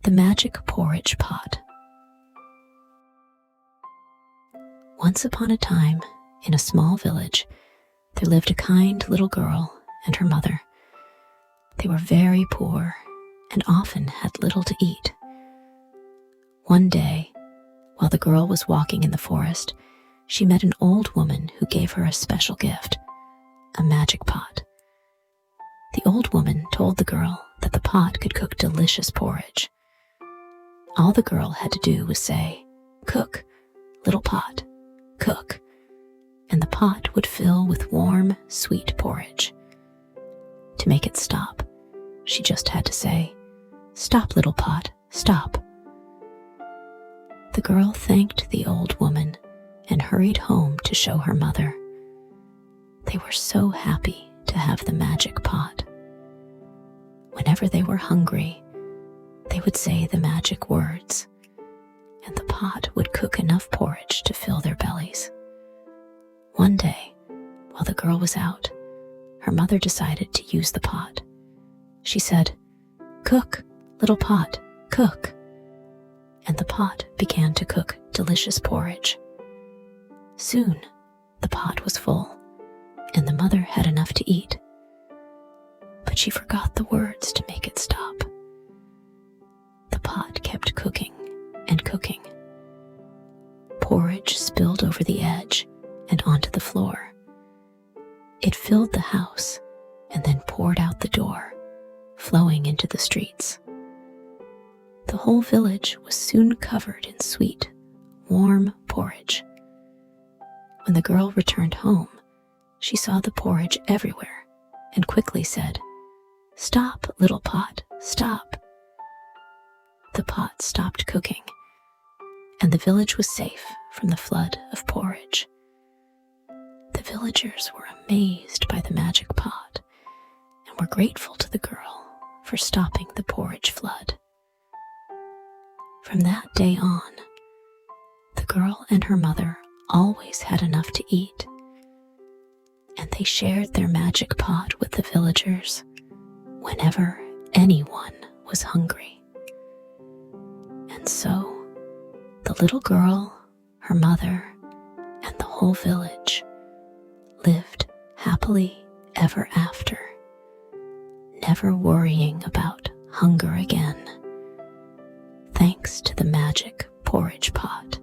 The Magic Porridge Pot. Once upon a time, in a small village, there lived a kind little girl and her mother. They were very poor and often had little to eat. One day, while the girl was walking in the forest, she met an old woman who gave her a special gift, a magic pot. The old woman told the girl that the pot could cook delicious porridge. All the girl had to do was say, "Cook, little pot, cook," and the pot would fill with warm, sweet porridge. To make it stop, she just had to say, "Stop, little pot, stop." The girl thanked the old woman and hurried home to show her mother. They were so happy to have the magic pot. Whenever they were hungry, they would say the magic words, and the pot would cook enough porridge to fill their bellies. One day, while the girl was out, her mother decided to use the pot. She said, "Cook, little pot, cook," and the pot began to cook delicious porridge. Soon, the pot was full, and the mother had enough to eat. But she forgot the words to make it stop. The pot kept cooking and cooking. Porridge spilled over the edge and onto the floor. It filled the house and then poured out the door, flowing into the streets. The whole village was soon covered in sweet, warm porridge. When the girl returned home, she saw the porridge everywhere and quickly said, "Stop, little pot, stop." The pot stopped cooking, and the village was safe from the flood of porridge. The villagers were amazed by the magic pot and were grateful to the girl for stopping the porridge flood. From that day on, the girl and her mother always had enough to eat, and they shared their magic pot with the villagers whenever anyone was hungry. And so, the little girl, her mother, and the whole village lived happily ever after, never worrying about hunger again, thanks to the magic porridge pot.